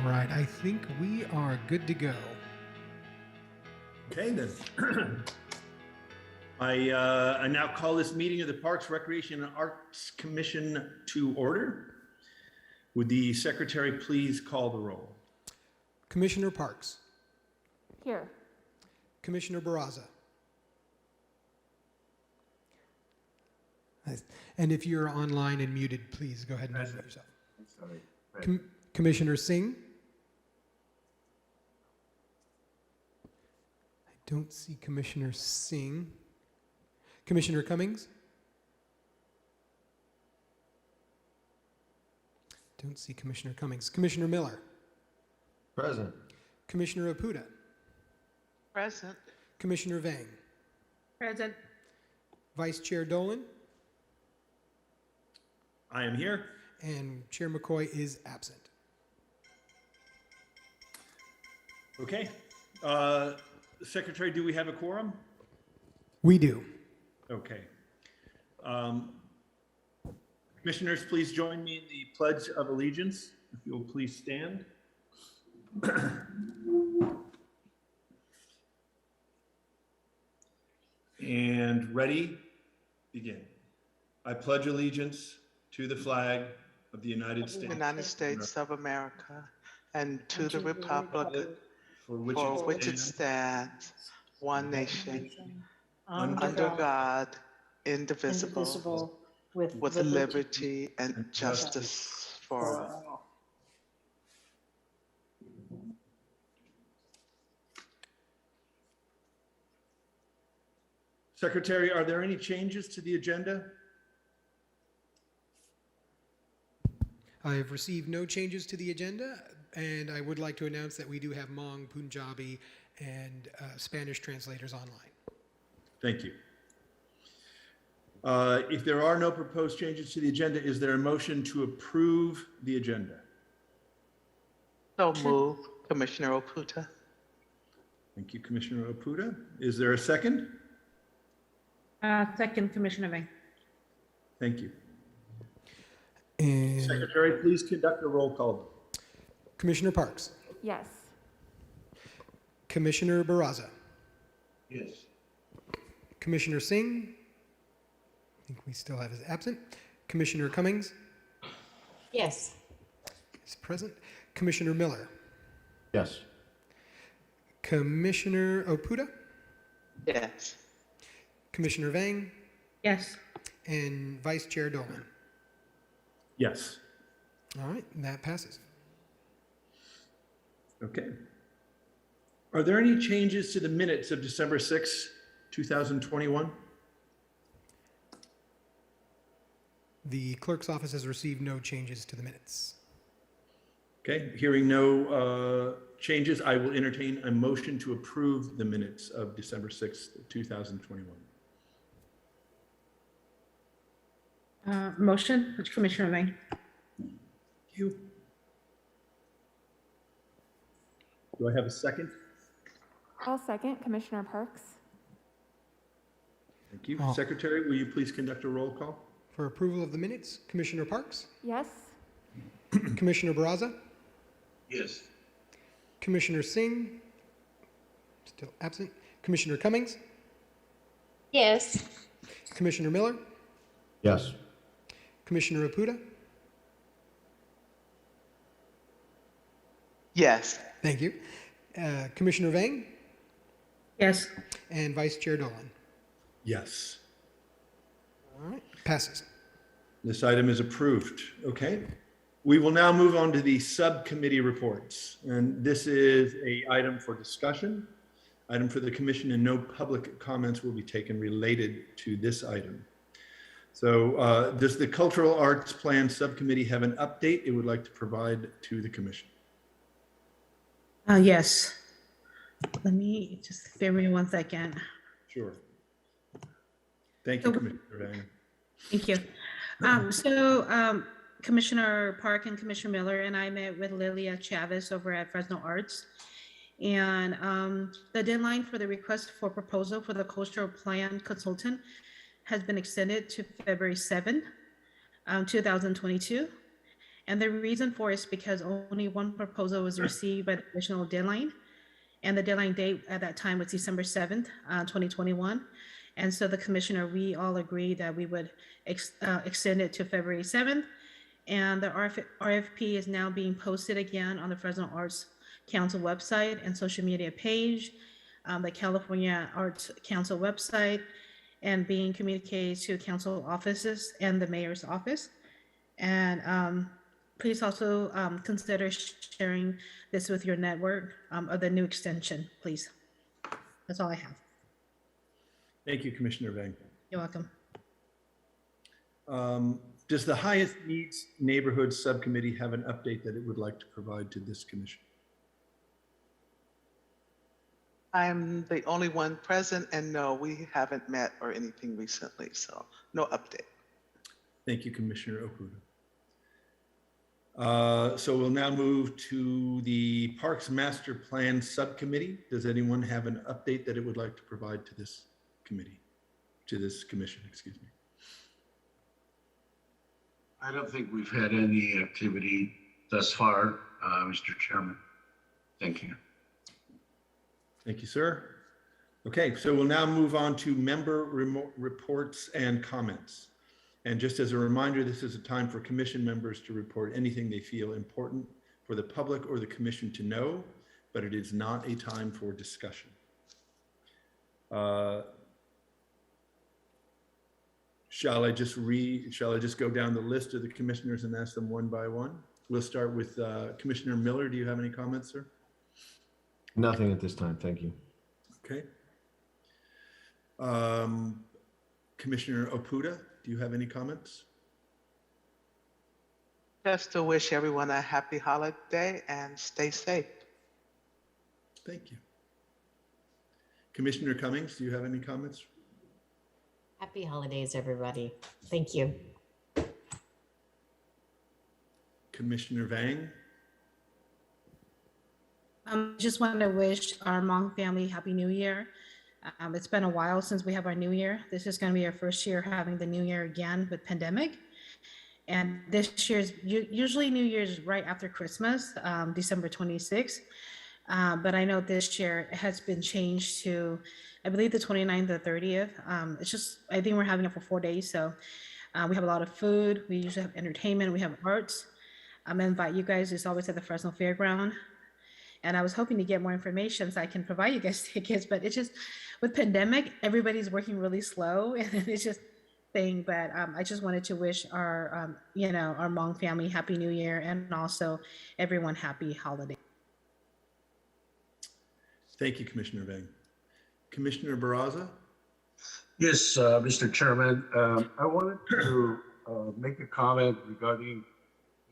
right, I think we are good to go. Okay, then. I now call this meeting of the Parks, Recreation, and Arts Commission to order. Would the secretary please call the roll? Commissioner Parks. Here. Commissioner Barraza. Nice. And if you're online and muted, please go ahead and unmute yourself. Sorry. Commissioner Singh. I don't see Commissioner Singh. Commissioner Cummings. Don't see Commissioner Cummings. Commissioner Miller. Present. Commissioner Oputa. Present. Commissioner Vang. Present. Vice Chair Dolan. I am here. And Chair McCoy is absent. Okay. Secretary, do we have a quorum? We do. Okay. Commissioners, please join me in the Pledge of Allegiance. If you'll please stand. And ready, begin. I pledge allegiance to the flag of the United States. United States of America, and to the republic For which it stands, one nation, under God, indivisible, with liberty and justice for all. Secretary, are there any changes to the agenda? I have received no changes to the agenda, and I would like to announce that we do have Hmong, Punjabi, and Spanish translators online. Thank you. If there are no proposed changes to the agenda, is there a motion to approve the agenda? So move, Commissioner Oputa. Thank you, Commissioner Oputa. Is there a second? Second, Commissioner Vang. Thank you. And Secretary, please conduct a roll call. Commissioner Parks. Yes. Commissioner Barraza. Yes. Commissioner Singh. I think we still have his absent. Commissioner Cummings Yes. is present. Commissioner Miller. Yes. Commissioner Oputa. Yes. Commissioner Vang. Yes. And Vice Chair Dolan. Yes. All right, that passes. Okay. Are there any changes to the minutes of December 6, 2021? The clerk's office has received no changes to the minutes. Okay, hearing no changes, I will entertain a motion to approve the minutes of December 6, 2021. Motion, Commissioner Vang. Thank you. Do I have a second? I'll second, Commissioner Parks. Thank you. Oh. Secretary, will you please conduct a roll call? For approval of the minutes, Commissioner Parks, Yes. Commissioner Barraza, Yes. Commissioner Singh, still absent, Commissioner Cummings, Yes. Commissioner Miller, Yes. Commissioner Oputa. Yes. Thank you. Commissioner Vang Yes. and Vice Chair Dolan. Yes. All right, passes. This item is approved. Okay. We will now move on to the subcommittee reports. And this is an item for discussion, item for the commission, and no public comments will be taken related to this item. So does the Cultural Arts Plan Subcommittee have an update it would like to provide to the commission? Yes. Let me just bear with me 1 second. Sure. Thank you, Commissioner Vang. Thank you. Commissioner Park and Commissioner Miller and I met with Lilia Chavez over at Fresno Arts. And the deadline for the request for proposal for the cultural plan consultant has been extended to February 7, 2022. And the reason for it is because only one proposal was received by the original deadline. And the deadline date at that time was December 7th, 2021. And so the commissioner, we all agreed that we would extend it to February 7th. And the RFP is now being posted again on the Fresno Arts Council website and social media page, the California Arts Council website, and being communicated to council offices and the mayor's office. And please also consider sharing this with your network of the new extension, please. That's all I have. Thank you, Commissioner Vang. You're welcome. Does the Highest Needs Neighborhood Subcommittee have an update that it would like to provide to this commission? I'm the only one present, and no, we haven't met or anything recently, so no update. Thank you, Commissioner Okuda. So we'll now move to the Parks Master Plan Subcommittee. Does anyone have an update that it would like to provide to this committee, to this commission, excuse me? I don't think we've had any activity thus far, Mr. Chairman. Thank you. Thank you, sir. Okay, so we'll now move on to member reports and comments. And just as a reminder, this is a time for commission members to report anything they feel important for the public or the commission to know, but it is not a time for discussion. Shall I just go down the list of the commissioners and ask them one by one? We'll start with Commissioner Miller. Do you have any comments, sir? Nothing at this time. Thank you. Okay. Commissioner Okuda, do you have any comments? Just to wish everyone a happy holiday and stay safe. Thank you. Commissioner Cummings, do you have any comments? Happy holidays, everybody. Thank you. Commissioner Vang? Just want to wish our Hmong family Happy New Year. It's been a while since we have our New Year. This is going to be our first year having the New Year again with pandemic. And this year's, usually New Year's right after Christmas, December 26th. But I know this year it has been changed to, I believe, the 29th or 30th. It's just, I think we're having it for 4 days. So we have a lot of food. We usually have entertainment. We have arts. I'm going to invite you guys. It's always at the Fresno Fairground. And I was hoping to get more information so I can provide you guys tickets, but it's just with pandemic, everybody's working really slow and it's just thing. But I just wanted to wish our, our Hmong family Happy New Year and also everyone happy holiday. Thank you, Commissioner Vang. Commissioner Barraza? Yes, Mr. Chairman, I wanted to make a comment regarding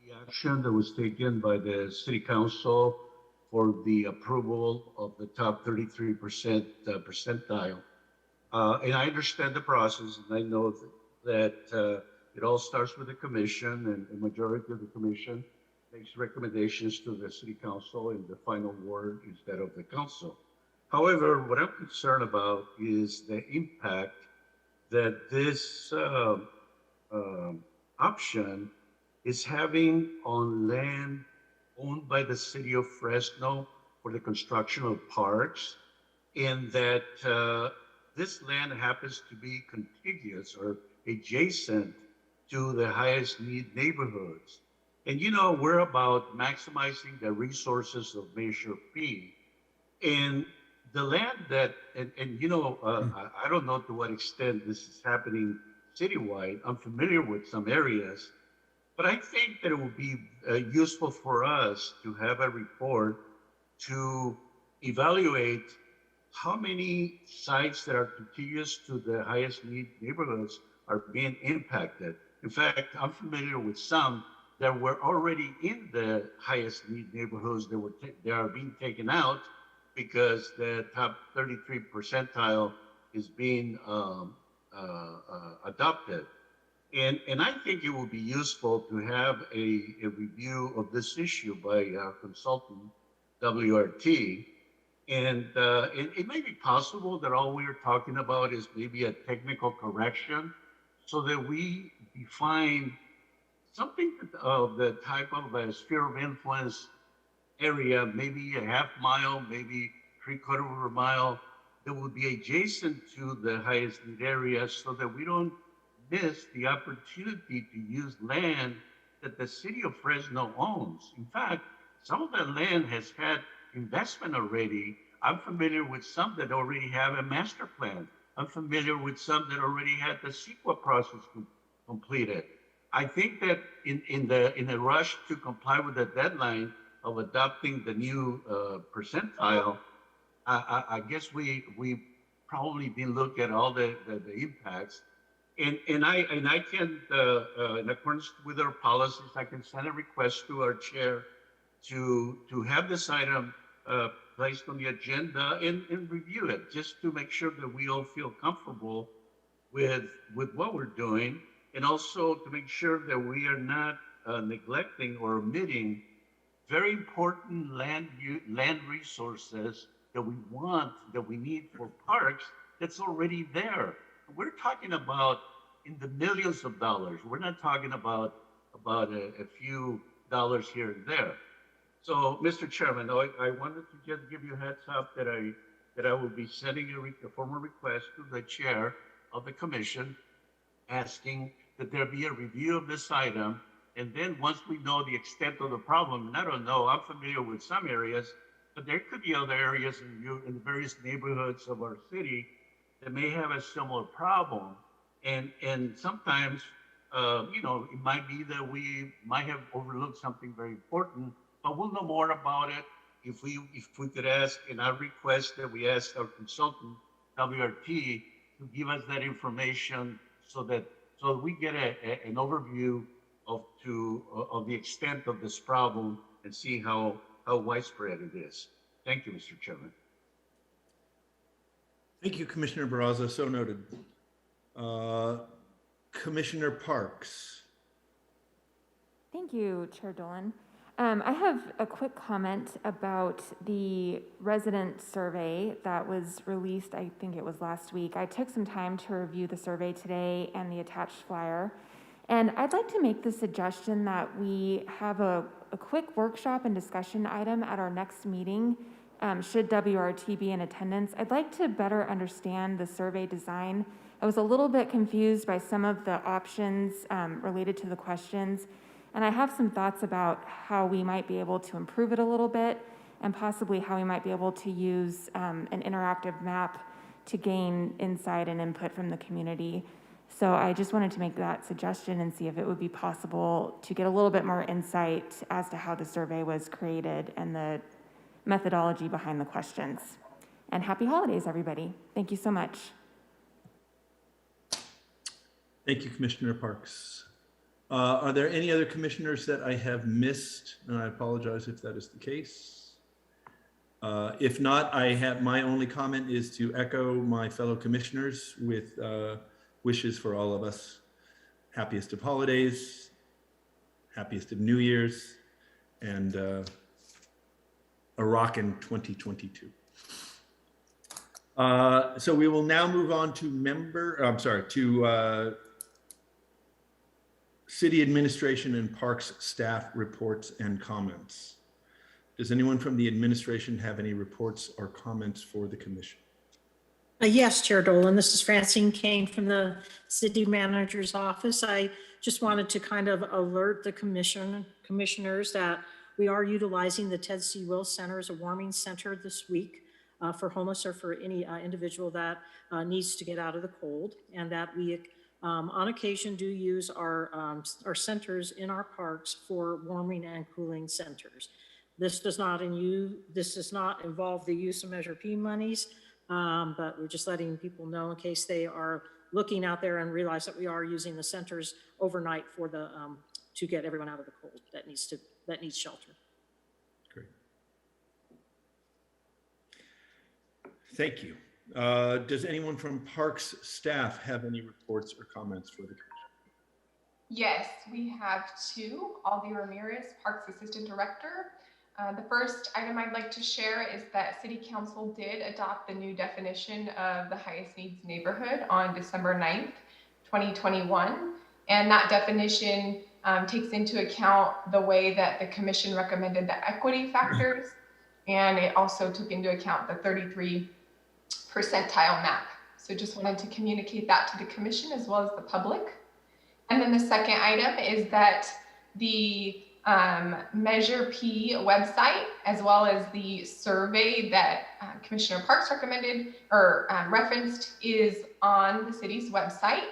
the action that was taken by the City Council for the approval of the top 33% percentile. And I understand the process, and I know that it all starts with the commission, and the majority of the commission makes recommendations to the City Council, and the final word is that of the council. However, what I'm concerned about is the impact that this option is having on land owned by the city of Fresno for the construction of parks, and that this land happens to be contiguous or adjacent to the highest need neighborhoods. And we're about maximizing the resources of Measure P. And the land that, I don't know to what extent this is happening citywide. I'm familiar with some areas, but I think that it would be useful for us to have a report to evaluate how many sites that are contiguous to the highest need neighborhoods are being impacted. In fact, I'm familiar with some that were already in the highest need neighborhoods that they are being taken out because the top 33 percentile is being adopted. And I think it would be useful to have a review of this issue by our consultant, WRT. And it may be possible that all we're talking about is maybe a technical correction so that we define something of the type of a sphere of influence area, maybe a half mile, maybe 3/4 of a mile, that would be adjacent to the highest need area so that we don't miss the opportunity to use land that the city of Fresno owns. In fact, some of that land has had investment already. I'm familiar with some that already have a master plan. I'm familiar with some that already had the CEQA process completed. I think that in the rush to comply with the deadline of adopting the new percentile, I guess we probably didn't look at all the impacts. And I can, in accordance with our policies, I can send a request to our chair to have this item placed on the agenda and review it, just to make sure that we all feel comfortable with what we're doing, and also to make sure that we are not neglecting or omitting very important land resources that we need for parks that's already there. We're talking about in the millions of dollars. We're not talking about a few dollars here and there. So, Mr. Chairman, I wanted to just give you a heads up that I will be sending a formal request to the chair of the commission, asking that there be a review of this item. And then once we know the extent of the problem, and I don't know, I'm familiar with some areas, but there could be other areas in various neighborhoods of our city that may have a similar problem. And sometimes, it might be that we might have overlooked something very important, but we'll know more about it if we could ask, and I request that we ask our consultant, WRT, to give us that information so we get an overview of the extent of this problem and see how widespread it is. Thank you, Mr. Chairman. Thank you, Commissioner Barraza. So noted. Commissioner Parks. Thank you, Chair Dolan. I have a quick comment about the resident survey that was released, I think it was last week. I took some time to review the survey today and the attached flyer. And I'd like to make the suggestion that we have a quick workshop and discussion item at our next meeting, should WRT be in attendance. I'd like to better understand the survey design. I was a little bit confused by some of the options related to the questions. And I have some thoughts about how we might be able to improve it a little bit, and possibly how we might be able to use an interactive map to gain insight and input from the community. So I just wanted to make that suggestion and see if it would be possible to get a little bit more insight as to how the survey was created and the methodology behind the questions. And happy holidays, everybody. Thank you so much. Thank you, Commissioner Parks. Are there any other commissioners that I have missed? And I apologize if that is the case. If not, my only comment is to echo my fellow commissioners with wishes for all of us. Happiest of holidays, happiest of New Year's, and a rockin' 2022. So we will now move on to City Administration and Parks staff reports and comments. Does anyone from the administration have any reports or comments for the commission? Yes, Chair Dolan, this is Francine Kane from the City Manager's Office. I just wanted to kind of alert the commissioners that we are utilizing the Ted C. Wills Center as a warming center this week for homeless or for any individual that needs to get out of the cold, and that we on occasion do use our centers in our parks for warming and cooling centers. This does not involve the use of Measure P monies, but we're just letting people know in case they are looking out there and realize that we are using the centers overnight for the to get everyone out of the cold that needs shelter. Great. Thank you. Does anyone from Parks staff have any reports or comments for the commission? Yes, we have two. Aldi Ramirez, Parks Assistant Director. The first item I'd like to share is that City Council did adopt the new definition of the highest needs neighborhood on December 9th, 2021. And that definition takes into account the way that the commission recommended the equity factors, and it also took into account the 33 percentile map. So just wanted to communicate that to the commission as well as the public. And then the second item is that the Measure P website, as well as the survey that Commissioner Parks recommended or referenced, is on the city's website.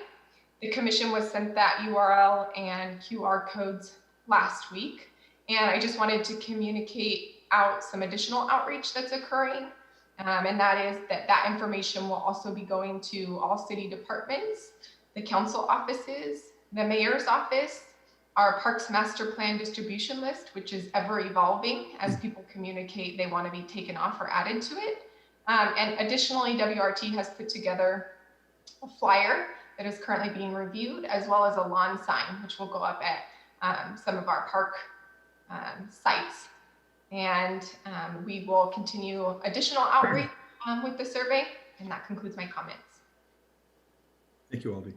The commission was sent that URL and QR codes last week. And I just wanted to communicate out some additional outreach that's occurring. And that is that information will also be going to all city departments, the council offices, the mayor's office, our Parks Master Plan distribution list, which is ever evolving as people communicate they want to be taken off or added to it. And additionally, WRT has put together a flyer that is currently being reviewed, as well as a lawn sign, which will go up at some of our park sites. And we will continue additional outreach with the survey, and that concludes my comments. Thank you, Aldi.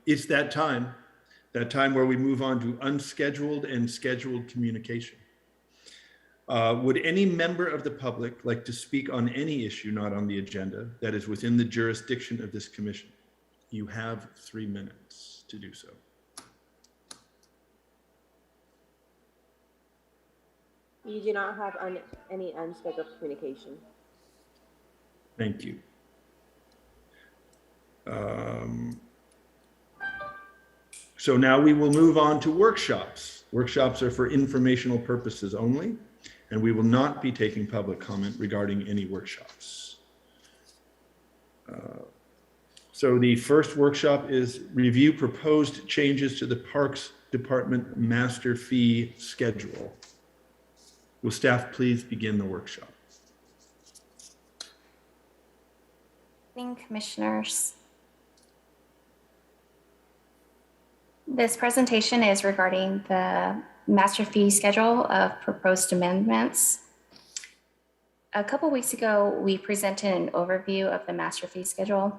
It's that time where we move on to unscheduled and scheduled communication. Would any member of the public like to speak on any issue not on the agenda that is within the jurisdiction of this commission? You have 3 minutes to do so. You do not have any unscheduled communication. Thank you. So now we will move on to workshops. Workshops are for informational purposes only, and we will not be taking public comment regarding any workshops. So the first workshop is review proposed changes to the Parks Department master fee schedule. Will staff please begin the workshop? Good evening, commissioners. This presentation is regarding the master fee schedule of proposed amendments. A couple weeks ago, we presented an overview of the master fee schedule.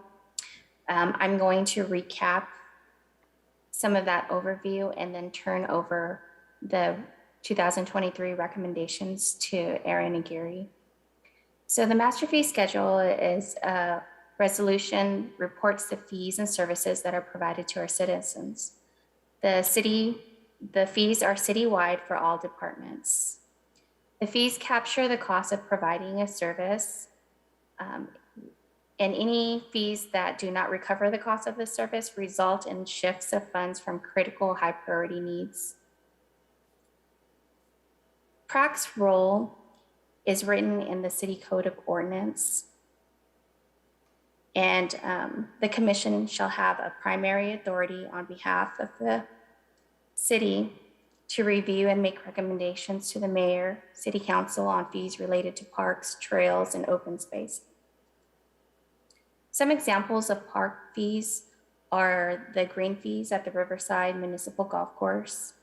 I'm going to recap some of that overview and then turn over the 2023 recommendations to Aaron and Gary. So the master fee schedule is a resolution, reports the fees and services that are provided to our citizens. The fees are citywide for all departments. The fees capture the cost of providing a service, and any fees that do not recover the cost of the service result in shifts of funds from critical high priority needs. PRAC's role is written in the City Code of Ordinance, and the commission shall have a primary authority on behalf of the city to review and make recommendations to the mayor, city council on fees related to parks, trails, and open space. Some examples of park fees are the green fees at the Riverside Municipal Golf Course,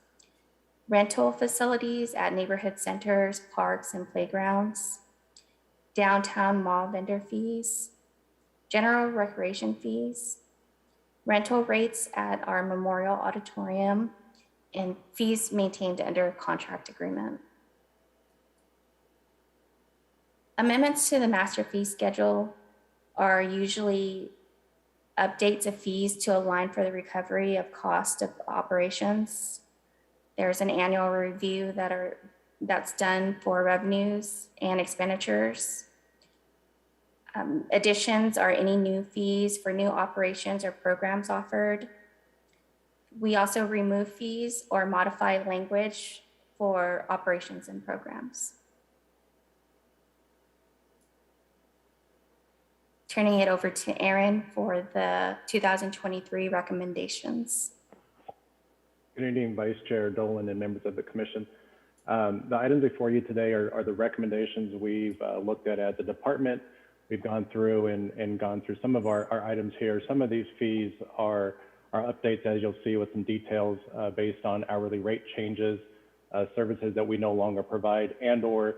rental facilities at neighborhood centers, parks, and playgrounds, downtown mall vendor fees, general recreation fees, rental rates at our Memorial Auditorium, and fees maintained under contract agreement. Amendments to the master fee schedule are usually updates of fees to align for the recovery of cost of operations. There's an annual review that's done for revenues and expenditures. Additions are any new fees for new operations or programs offered. We also remove fees or modify language for operations and programs. Turning it over to Aaron for the 2023 recommendations. Good evening, Vice Chair Dolan and members of the commission. The items before you today are the recommendations we've looked at the department. We've gone through and gone through some of our items here. Some of these fees are updates, as you'll see, with some details based on hourly rate changes, services that we no longer provide, and or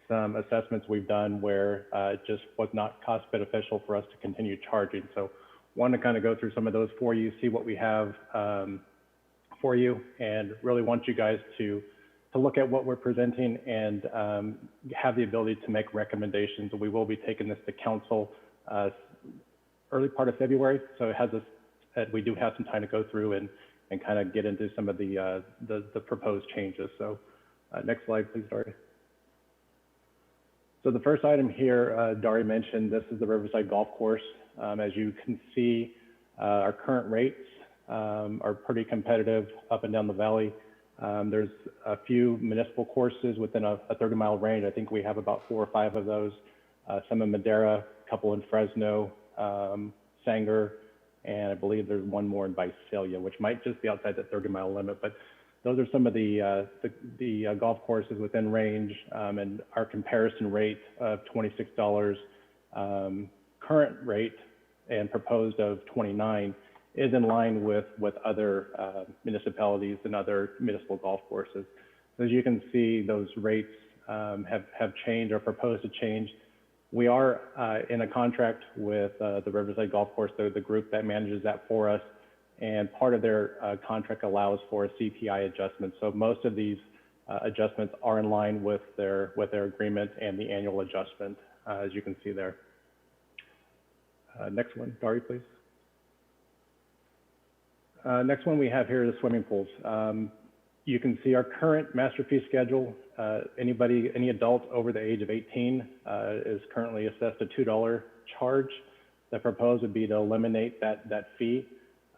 some assessments we've done where it just was not cost beneficial for us to continue charging. So wanted to kind of go through some of those for you, see what we have for you, and really want you guys to look at what we're presenting and have the ability to make recommendations. We will be taking this to council early part of February, so it has we do have some time to go through and kind of get into some of the proposed changes. So next slide, please, Dari. So the first item here, Dari mentioned, this is the Riverside Golf Course. As you can see, our current rates are pretty competitive up and down the valley. There's a few municipal courses within a 30-mile range. I think we have about 4 or 5 of those. Some in Madera, a couple in Fresno, Sanger, and I believe there's one more in Visalia, which might just be outside that 30-mile limit. But those are some of the golf courses within range, and our comparison rate of $26 current rate and proposed of $29 is in line with other municipalities and other municipal golf courses. So as you can see, those rates have changed or proposed to change. We are in a contract with the Riverside Golf Course, the group that manages that for us, and part of their contract allows for a CPI adjustment. So most of these adjustments are in line with their agreement and the annual adjustment, as you can see there. Next one, Dari, please. Next one we have here is swimming pools. You can see our current master fee schedule. Any adult over the age of 18 is currently assessed a $2 charge. The proposed would be to eliminate that fee.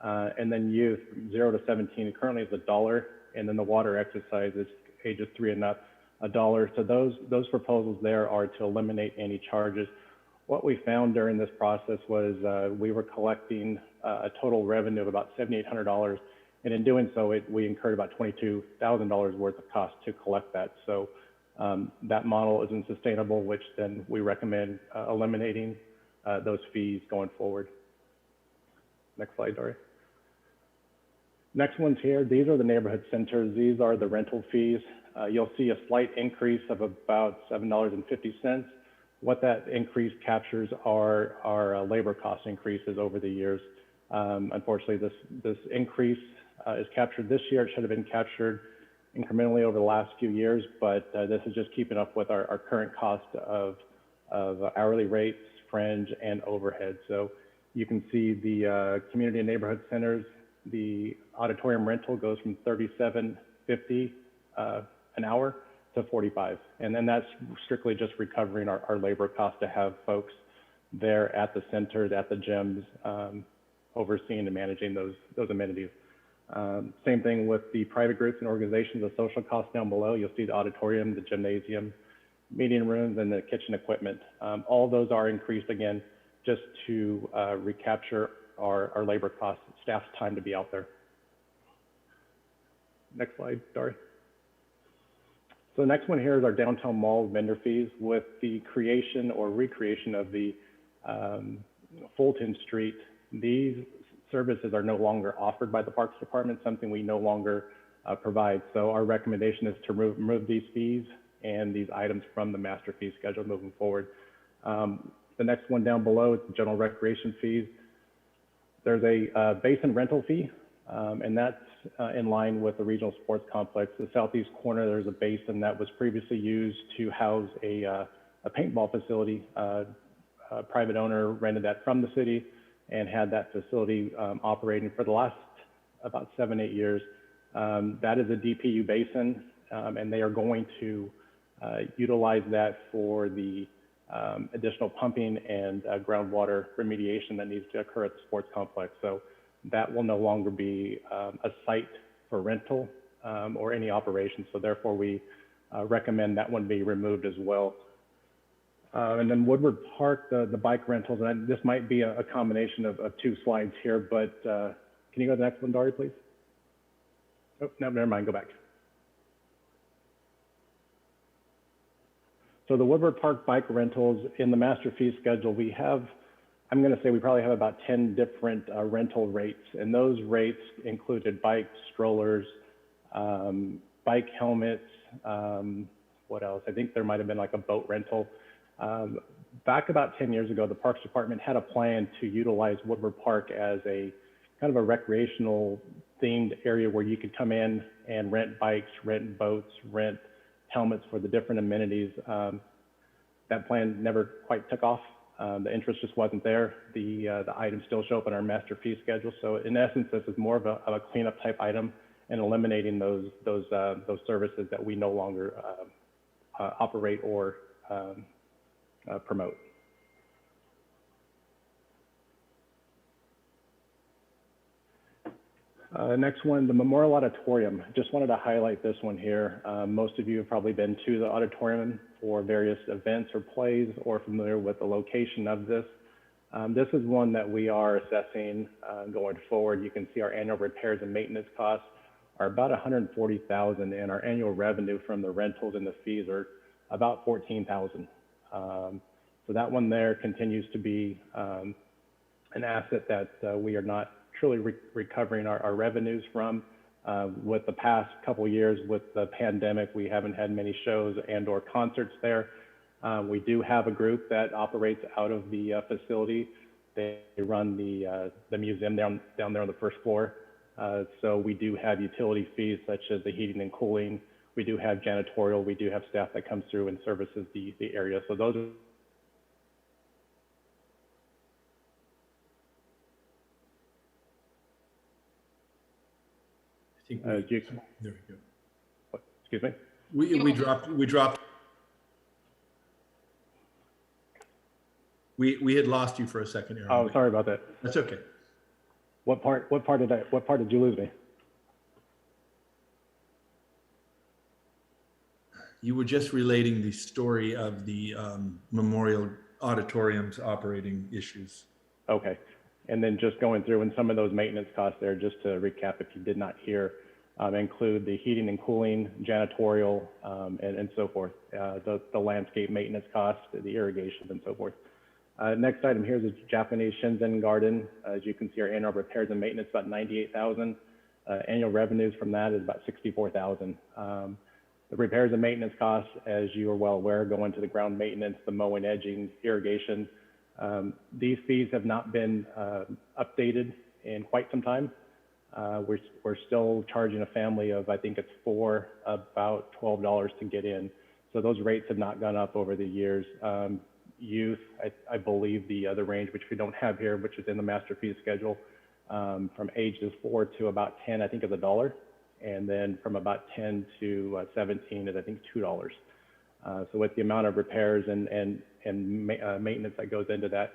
And then youth, 0 to 17, currently is $1. And then the water exercise is ages 3 and up, $1. So those proposals there are to eliminate any charges. What we found during this process was we were collecting a total revenue of about $7,800. And in doing so, we incurred about $22,000 worth of cost to collect that. So that model isn't sustainable, which then we recommend eliminating those fees going forward. Next slide, Dari. Next one's here. These are the neighborhood centers. These are the rental fees. You'll see a slight increase of about $7.50. What that increase captures are our labor cost increases over the years. Unfortunately, this increase is captured this year. It should have been captured incrementally over the last few years, but this is just keeping up with our current cost of hourly rates, fringe, and overhead. So you can see the community and neighborhood centers, the auditorium rental goes from $37.50 an hour to $45. And then that's strictly just recovering our labor cost to have folks there at the centers, at the gyms, overseeing and managing those amenities. Same thing with the private groups and organizations, the social costs down below. You'll see the auditorium, the gymnasium, meeting rooms, and the kitchen equipment. All those are increased again, just to recapture our labor costs, staff's time to be out there. Next slide, Dari. So the next one here is our downtown mall vendor fees. With the creation or recreation of the Fulton Street, these services are no longer offered by the Parks Department, something we no longer provide. So our recommendation is to remove these fees and these items from the master fee schedule moving forward. The next one down below is the general recreation fees. There's a basin rental fee, and that's in line with the regional sports complex. The southeast corner, there's a basin that was previously used to house a paintball facility. A private owner rented that from the city and had that facility operating for the last about 7-8 years. That is a DPU basin, and they are going to utilize that for the additional pumping and groundwater remediation that needs to occur at the sports complex. So that will no longer be a site for rental or any operation. So therefore, we recommend that one be removed as well. And then Woodward Park, the bike rentals, and this might be a combination of 2 slides here, but can you go to the next one, Dari, please? Oh, no, never mind, go back. So the Woodward Park bike rentals in the master fee schedule, we have, I'm going to say we probably have about 10 different rental rates, and those rates included bikes, strollers, bike helmets, what else? I think there might have been like a boat rental. back about 10 years ago, the Parks Department had a plan to utilize Woodward Park as a kind of a recreational themed area where you could come in and rent bikes, rent boats, rent helmets for the different amenities. That plan never quite took off. The interest just wasn't there. The items still show up in our master fee schedule. So in essence, this is more of a cleanup type item and eliminating those services that we no longer operate or promote. Next one, the Memorial Auditorium. Just wanted to highlight this one here. Most of you have probably been to the auditorium for various events or plays or familiar with the location of this. This is one that we are assessing going forward. You can see our annual repairs and maintenance costs are about $140,000, and our annual revenue from the rentals and the fees are about $14,000. So that one there continues to be an asset that we are not truly recovering our revenues from. With the past couple years with the pandemic, we haven't had many shows and or concerts there. We do have a group that operates out of the facility. They run the museum down there on the first floor. So we do have utility fees such as the heating and cooling. We do have janitorial. We do have staff that comes through and services the area. So those are there we go. What, excuse me? We dropped. We had lost you for a second, Aaron. Oh, sorry about that. That's okay. What part did you lose me? You were just relating the story of the Memorial Auditorium's operating issues. Okay. And then just going through and some of those maintenance costs there, just to recap if you did not hear, include the heating and cooling, janitorial, and so forth, the landscape maintenance costs, the irrigation, and so forth. Next item here is a Japanese Shinzen garden. As you can see, our annual repairs and maintenance about $98,000. Annual revenues from that is about $64,000. The repairs and maintenance costs, as you are well aware, go into the ground maintenance, the mowing, edging, irrigation. These fees have not been updated in quite some time. We're still charging a family of, I think it's four, about $12 to get in. So those rates have not gone up over the years. Youth, I believe the range, which we don't have here, which is in the master fee schedule, from ages 4 to about 10, I think is $1. And then from about 10 to 17 is I think $2. So with the amount of repairs and maintenance that goes into that,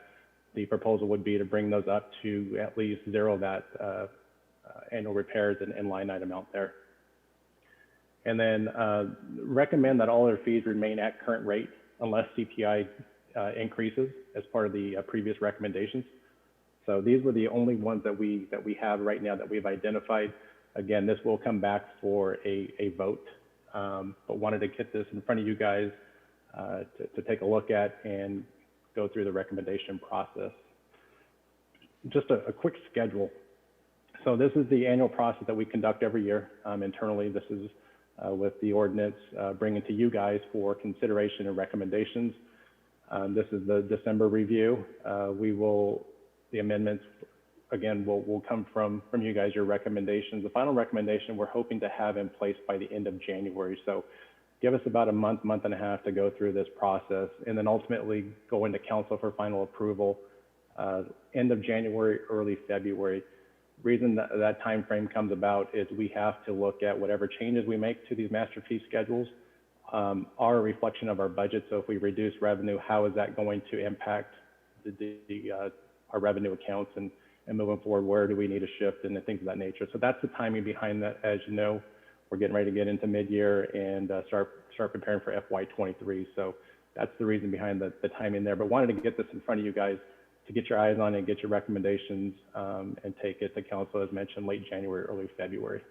the proposal would be to bring those up to at least zero that annual repairs and line item out there. And then recommend that all their fees remain at current rate unless CPI increases as part of the previous recommendations. So these were the only ones that we have right now that we've identified. Again, this will come back for a vote, but wanted to get this in front of you guys to take a look at and go through the recommendation process. Just a quick schedule. So this is the annual process that we conduct every year internally. This is with the ordinance bringing to you guys for consideration and recommendations. This is the December review. The amendments, again, will come from you guys, your recommendations. The final recommendation we're hoping to have in place by the end of January. So give us about a month and a half to go through this process and then ultimately go into council for final approval end of January, early February. Reason that time frame comes about is we have to look at whatever changes we make to these master fee schedules are a reflection of our budget. So if we reduce revenue, how is that going to impact our revenue accounts and moving forward, where do we need to shift and things of that nature. So that's the timing behind that. As you know, we're getting ready to get into mid-year and start preparing for FY23. So that's the reason behind the timing there. But wanted to get this in front of you guys to get your eyes on it, get your recommendations, and take it to council, as mentioned, late January, early February.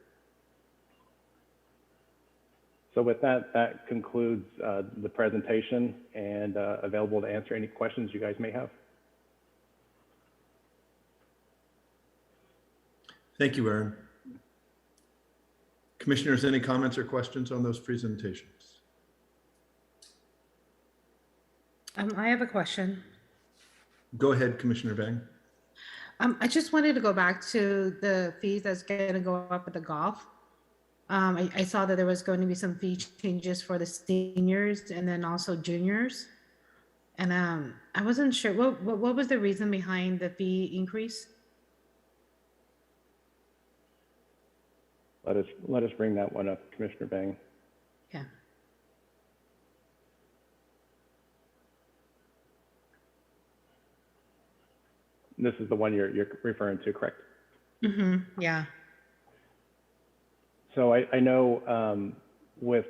So with that, that concludes the presentation and available to answer any questions you guys may have. Thank you, Aaron. Commissioners, any comments or questions on those presentations? I have a question. Go ahead, Commissioner Bang. I just wanted to go back to the fees that's going to go up at the golf. I saw that there was going to be some fee changes for the seniors and then also juniors. And I wasn't sure, what was the reason behind the fee increase? Let us bring that one up, Commissioner Bang. Yeah. This is the one you're referring to, correct? Mm-hmm. Yeah. So I know with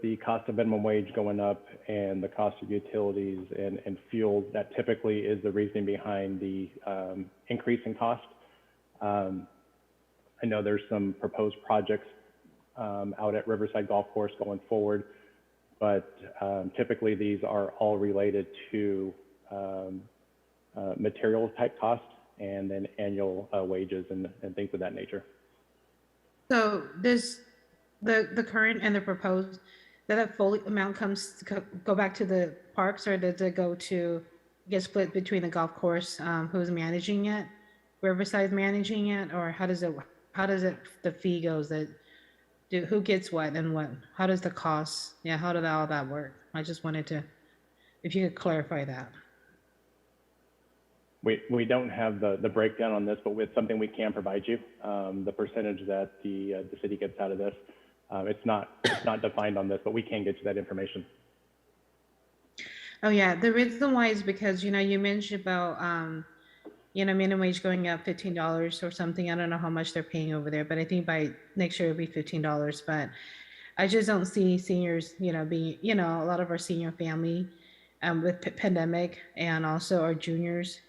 the cost of minimum wage going up and the cost of utilities and fuel, that typically is the reasoning behind the increase in cost. I know there's some proposed projects out at Riverside Golf Course going forward, but typically these are all related to materials type costs and then annual wages and things of that nature. So this, the current and the proposed, that full amount comes to go back to the parks, or does it go to get split between the golf course, who's managing it, Riverside managing it, or how does it the fee goes that who gets what and what? How does the cost? Yeah, how did all that work? I just wanted to, if you could clarify that. We don't have the breakdown on this, but with something we can provide you, the percentage that the city gets out of this. It's not defined on this, but we can get you that information. Oh yeah, the reason why is because, you mentioned about, minimum wage going up $15 or something. I don't know how much they're paying over there, but I think by next year it'll be $15. But I just don't see seniors, being, a lot of our senior family with pandemic and also our juniors.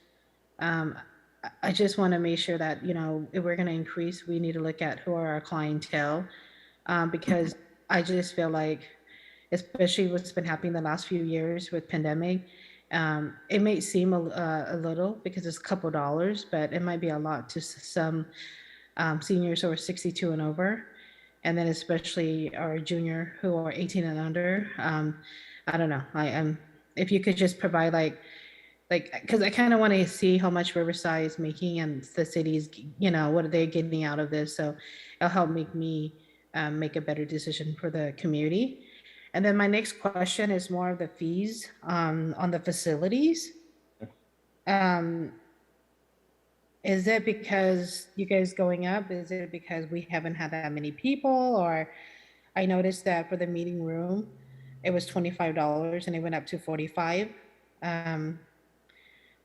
I just want to make sure that, if we're going to increase, we need to look at who are our clientele, because I just feel like, especially what's been happening the last few years with pandemic, it may seem a little because it's a couple dollars, but it might be a lot to some seniors who are 62 and over, and then especially our junior who are 18 and under. I don't know. If you could just provide because I kind of want to see how much Riverside is making and the cities, what are they getting out of this? So it'll help make me make a better decision for the community. And then my next question is more of the fees on the facilities. Is it because you guys going up? Is it because we haven't had that many people? Or I noticed that for the meeting room, it was $25 and it went up to $45.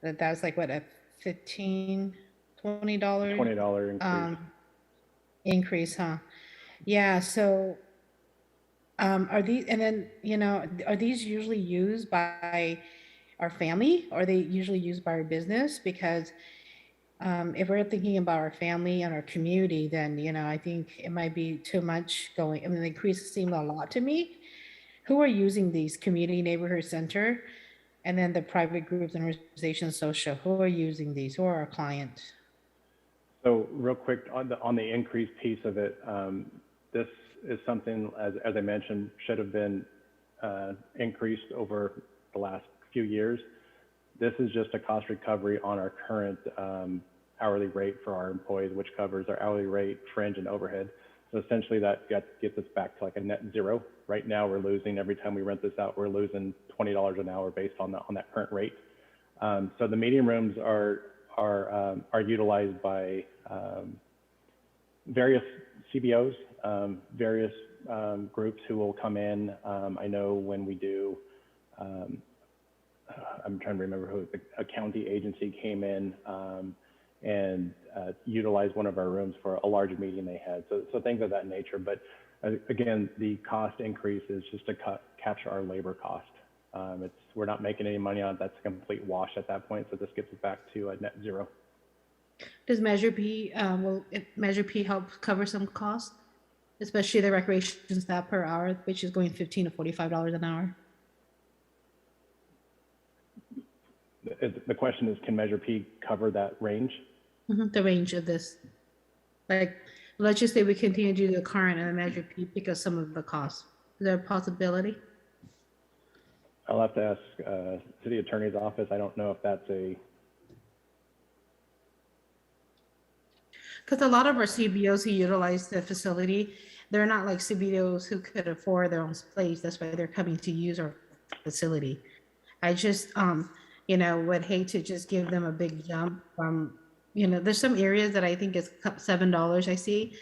That was like what, a $15, $20 $20 increase. Increase, huh? Yeah. So are these, and then, are these usually used by our family, or are they usually used by our business? Because if we're thinking about our family and our community, then, I think it might be too much going. I mean, the increase seemed a lot to me. Who are using these community neighborhood center? And then the private groups and organizations, social, who are using these? Who are our clients? So real quick on the increased piece of it, this is something, as I mentioned, should have been increased over the last few years. This is just a cost recovery on our current hourly rate for our employees, which covers our hourly rate, fringe, and overhead. So essentially that gets us back to like a net zero. Right now we're losing, every time we rent this out, we're losing $20 an hour based on that current rate. So the meeting rooms are utilized by various CBOs, various groups who will come in. I know when we do, I'm trying to remember who, a county agency came in and utilized one of our rooms for a large meeting they had. So things of that nature. But again, the cost increase is just to capture our labor cost. We're not making any money on it. That's a complete wash at that point. So this gets us back to a net zero. Does Measure P, will Measure P help cover some costs, especially the recreation staff per hour, which is going $15 to $45 an hour? The question is, can Measure P cover that range? Mm-hmm, the range of this. Like, let's just say we continue to do the current and the Measure P because some of the costs. Is there a possibility? I'll have to ask city attorney's office. I don't know if that's a, Because a lot of our CBOs who utilize the facility, they're not like CBOs who could afford their own place. That's why they're coming to use our facility. I just, would hate to just give them a big jump from, there's some areas that I think is $7 I see.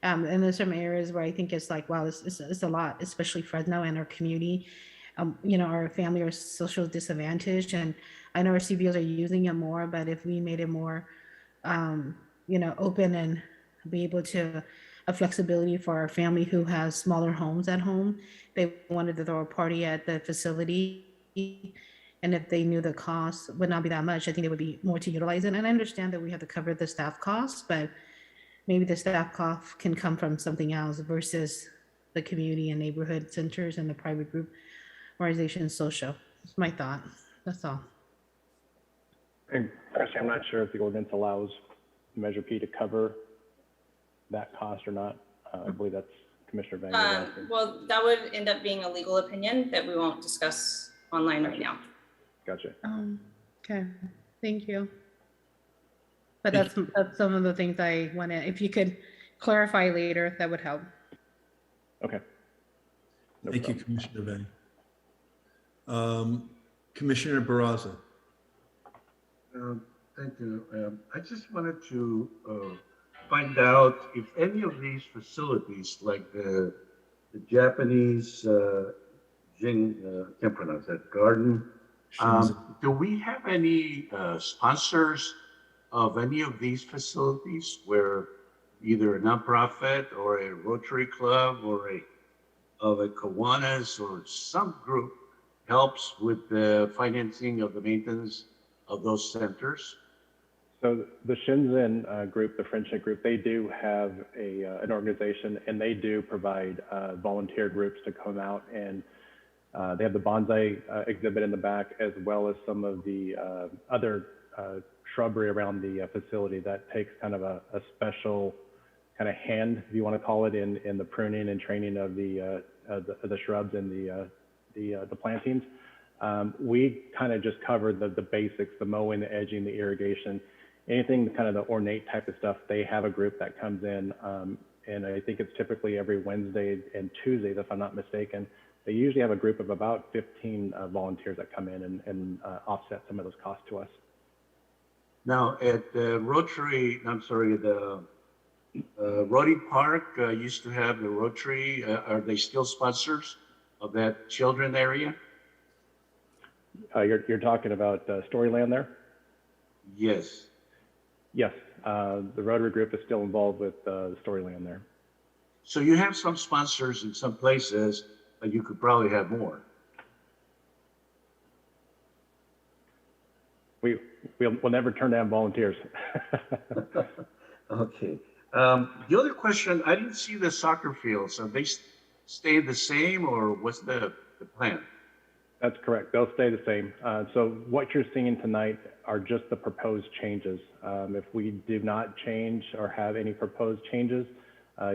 And there's some areas where I think it's like, wow, it's a lot, especially Fresno and our community. Our family are social disadvantaged, and I know our CBOs are using it more, but if we made it more, open and be able to a flexibility for our family who has smaller homes at home, they wanted to throw a party at the facility. And if they knew the cost would not be that much, I think it would be more to utilize it. And I understand that we have to cover the staff costs, but maybe the staff cost can come from something else versus the community and neighborhood centers and the private group organization social. It's my thought. That's all. and actually, I'm not sure if the ordinance allows Measure P to cover that cost or not. I believe that's Commissioner Van. Well, that would end up being a legal opinion that we won't discuss online right now. Gotcha. Okay, thank you. But that's some of the things I want to, if you could clarify later, that would help. Okay. No Thank problem. you, Commissioner Vang. Commissioner Barraza. Thank you. I just wanted to find out if any of these facilities, like the Japanese, can't pronounce that, garden, do we have any sponsors of any of these facilities where either a nonprofit or a Rotary Club or a Kiwanis or some group helps with the financing of the maintenance of those centers? So the Shenzhen group, the friendship group, they do have an organization, and they do provide volunteer groups to come out, and they have the bonsai exhibit in the back, as well as some of the other shrubbery around the facility that takes kind of a special kind of hand, if you want to call it, in the pruning and training of the shrubs and the plantings. We kind of just cover the basics, the mowing, the edging, the irrigation, anything kind of the ornate type of stuff. They have a group that comes in, and I think it's typically every Wednesday and Tuesdays, if I'm not mistaken. They usually have a group of about 15 volunteers that come in and offset some of those costs to us. Now, at the Rotary Park used to have the Rotary. Are they still sponsors of that children area? You're talking about Storyland there? Yes. Yes, the Rotary group is still involved with Storyland there. So you have some sponsors in some places, but you could probably have more. We'll never turn down volunteers. Okay. The other question, I didn't see the soccer fields. Are they stay the same, or what's the plan? That's correct. They'll stay the same. So what you're seeing tonight are just the proposed changes. If we do not change or have any proposed changes,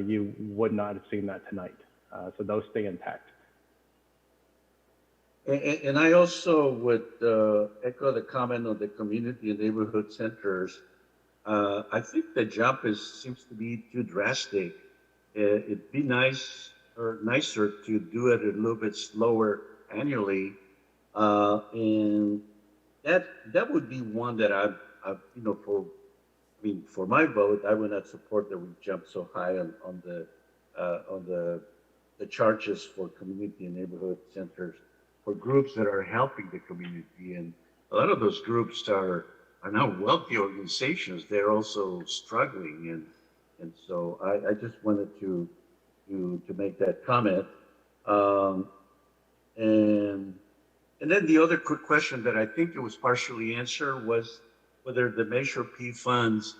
you would not have seen that tonight. So those stay intact. And I also would echo the comment on the community and neighborhood centers. I think the jump seems to be too drastic. It'd be nicer to do it a little bit slower annually, and that would be one that for my vote, I would not support that we jump so high on the charges for community and neighborhood centers for groups that are helping the community. And a lot of those groups are now wealthy organizations. They're also struggling, and so I just wanted to make that comment. And then the other quick question that I think it was partially answered was whether the Measure P funds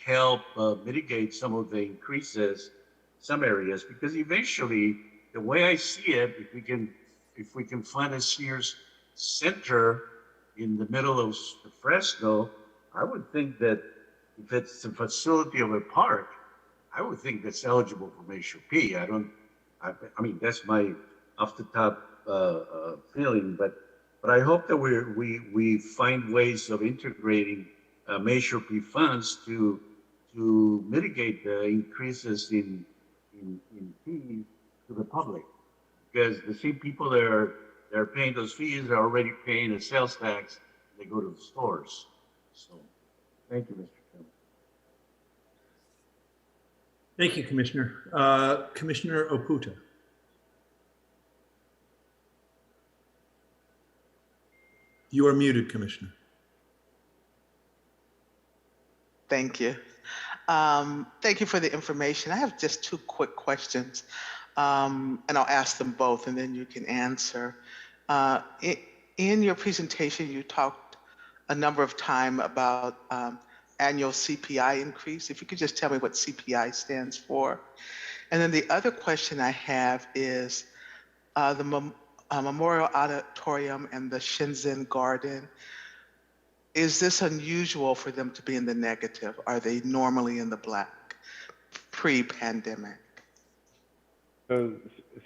help mitigate some of the increases, some areas, because eventually, the way I see it, if we can find a seniors center in the middle of Fresno, I would think that if it's a facility of a park, I would think that's eligible for Measure P. I mean, that's my off the top feeling, but I hope that we find ways of integrating Measure P funds to mitigate the increases in fees to the public, because the same people that are paying those fees are already paying a sales tax. They go to the stores. So, thank you, Mr. Chairman. Thank you, Commissioner. Commissioner Oputa. You are muted, Commissioner. Thank you. Thank you for the information. I have just two quick questions, and I'll ask them both, and then you can answer. In your presentation, you talked a number of times about annual CPI increase. If you could just tell me what CPI stands for. And then the other question I have is the Memorial Auditorium and the Shenzhen Garden. Is this unusual for them to be in the negative? Are they normally in the black pre-pandemic? So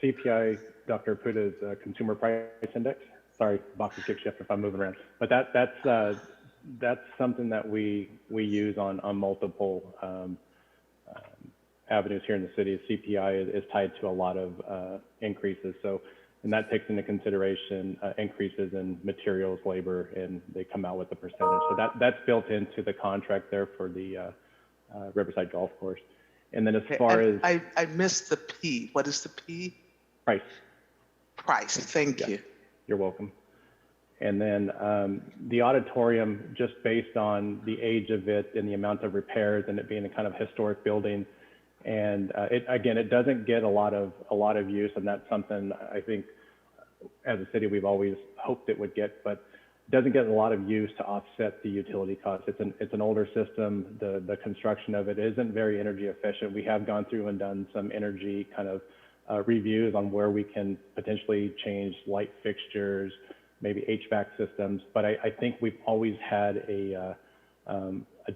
CPI, Dr. Puta's Consumer Price Index. Sorry, box of kick shift if I'm moving around. But that's something that we use on multiple avenues here in the city. CPI is tied to a lot of increases. So, and that takes into consideration increases in materials, labor, and they come out with a percentage. So that's built into the contract there for the Riverside Golf Course. And then as far as I missed the P. What is the P? Price. Price. Thank you. You're welcome. And then the auditorium, just based on the age of it and the amount of repairs and it being a kind of historic building, and it doesn't get a lot of use, and that's something I think as a city we've always hoped it would get, but it doesn't get a lot of use to offset the utility costs. It's an older system. The construction of it isn't very energy efficient. We have gone through and done some energy kind of reviews on where we can potentially change light fixtures, maybe HVAC systems, but I think we've always had a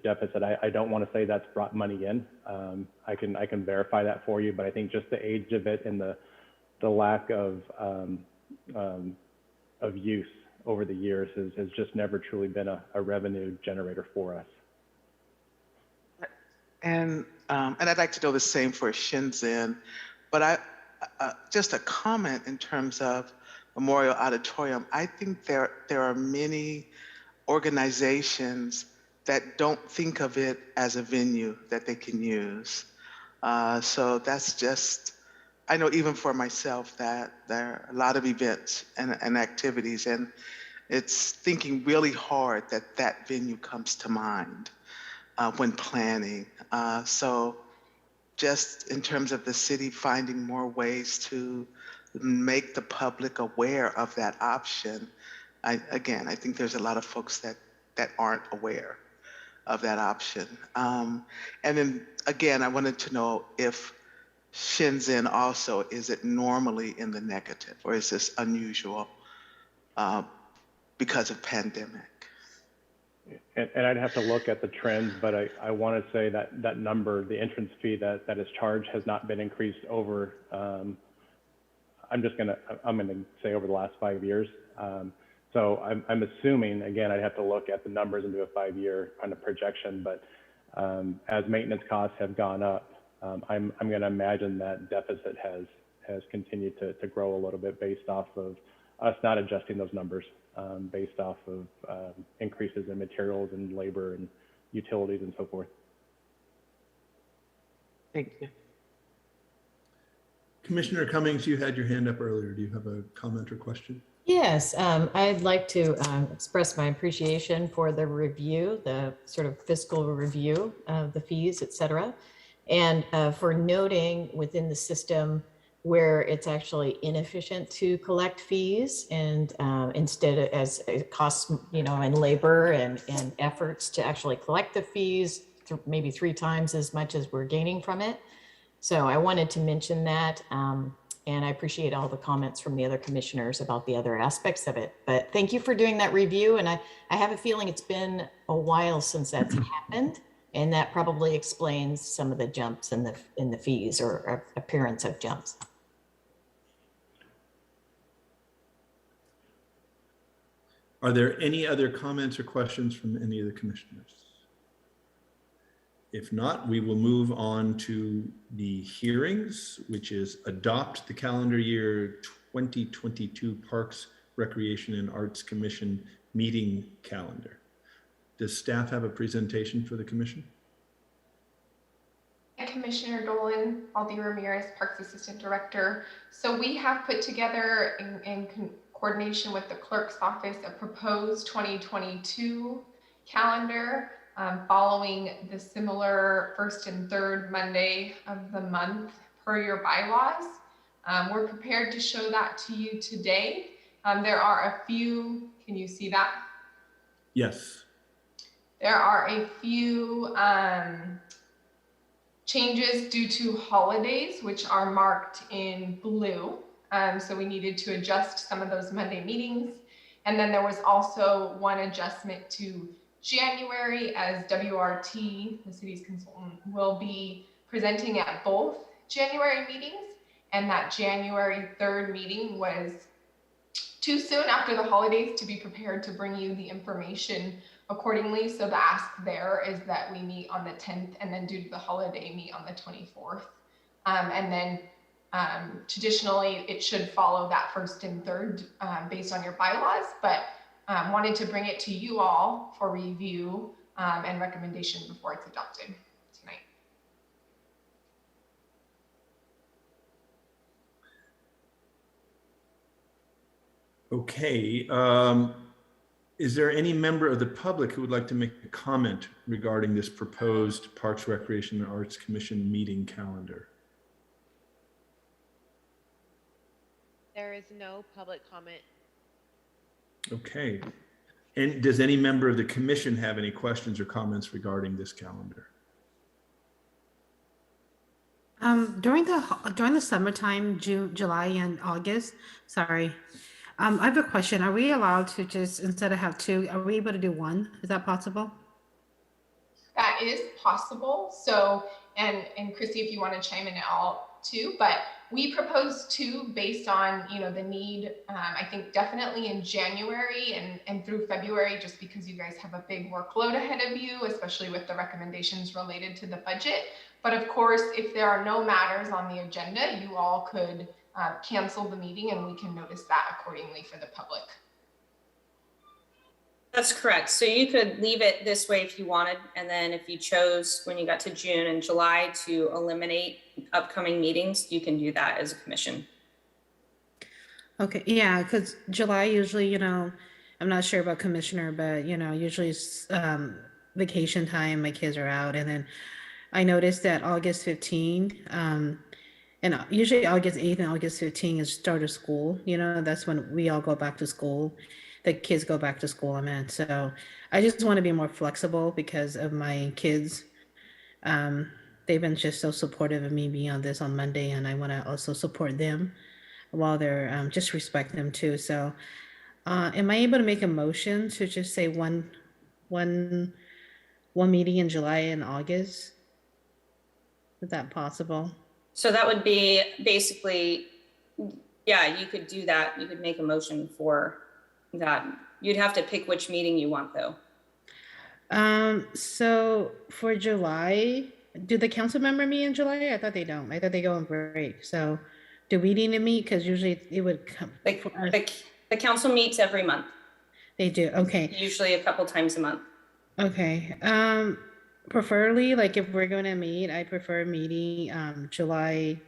deficit. I don't want to say that's brought money in. I can verify that for you, but I think just the age of it and the lack of use over the years has just never truly been a revenue generator for us. And I'd like to know the same for Shenzhen, but just a comment in terms of Memorial Auditorium. I think there are many organizations that don't think of it as a venue that they can use. So that's just, I know even for myself that there are a lot of events and activities, and it's thinking really hard that that venue comes to mind when planning. So just in terms of the city finding more ways to make the public aware of that option. I think there's a lot of folks that aren't aware of that option. And then again, I wanted to know if Shenzhen also, is it normally in the negative, or is this unusual because of pandemic? And I'd have to look at the trends, but I want to say that number, the entrance fee that is charged, has not been increased over, I'm gonna say over the last 5 years. So I'm assuming, again, I'd have to look at the numbers and do a 5-year kind of projection, but as maintenance costs have gone up, I'm gonna imagine that deficit has continued to grow a little bit based off of us not adjusting those numbers, based off of increases in materials and labor and utilities and so forth. Thank you. Commissioner Cummings, you had your hand up earlier. Do you have a comment or question? Yes, I'd like to express my appreciation for the review, the sort of fiscal review of the fees, et cetera, and for noting within the system where it's actually inefficient to collect fees, and instead of, as it costs, in labor and efforts to actually collect the fees, maybe 3 times as much as we're gaining from it. So I wanted to mention that, and I appreciate all the comments from the other commissioners about the other aspects of it. But thank you for doing that review, and I have a feeling it's been a while since that's happened, and that probably explains some of the jumps in the fees, or appearance of jumps. Are there any other comments or questions from any of the commissioners? If not, we will move on to the hearings, which is adopt the calendar year 2022 Parks, Recreation and Arts Commission meeting calendar. Does staff have a presentation for the commission? Commissioner Dolan, Aldi Ramirez, Parks Assistant Director. So we have put together in coordination with the clerk's office a proposed 2022 calendar following the similar first and third Monday of the month per your bylaws. We're prepared to show that to you today. There are a few, can you see that? Yes. There are a few changes due to holidays, which are marked in blue. So we needed to adjust some of those Monday meetings. And then there was also one adjustment to January, as WRT, the city's consultant, will be presenting at both January meetings. And that January 3rd meeting was too soon after the holidays to be prepared to bring you the information accordingly. So the ask there is that we meet on the 10th, and then due to the holiday, meet on the 24th. And then traditionally it should follow that first and third based on your bylaws, but wanted to bring it to you all for review and recommendation before it's adopted tonight. Okay. Is there any member of the public who would like to make a comment regarding this proposed Parks, Recreation and Arts Commission meeting calendar? There is no public comment. Okay. And does any member of the commission have any questions or comments regarding this calendar? During the summertime, June, July, and August, sorry, I have a question. Are we allowed to just, instead of have two, are we able to do one? Is that possible? That is possible. So, and Chrissy, if you want to chime in at all too, but we propose two based on, you know, the need, I think definitely in January and through February, just because you guys have a big workload ahead of you, especially with the recommendations related to the budget. But of course, if there are no matters on the agenda, you all could cancel the meeting and we can notice that accordingly for the public. That's correct. So you could leave it this way if you wanted, and then if you chose when you got to June and July to eliminate upcoming meetings, you can do that as a commission. Okay, yeah, because July usually, you know, I'm not sure about commissioner, but you know, usually it's vacation time, my kids are out, and then I noticed that August 15, and usually August 8th and August 15 is start of school, you know, that's when we all go back to school. The kids go back to school, I meant. So I just want to be more flexible because of my kids. They've been just so supportive of me being on this on Monday, and I want to also support them while they're just respect them too. So am I able to make a motion to just say one meeting in July and August? Is that possible? So that would be basically, yeah, you could do that. You could make a motion for that. You'd have to pick which meeting you want though. So for July, do the council member meet in July? I thought they don't. I thought they go on break. So do we need to meet? Because usually it would come. The council meets every month. They do. Okay. Usually a couple times a month. Okay. Preferably, like if we're going to meet, I prefer meeting July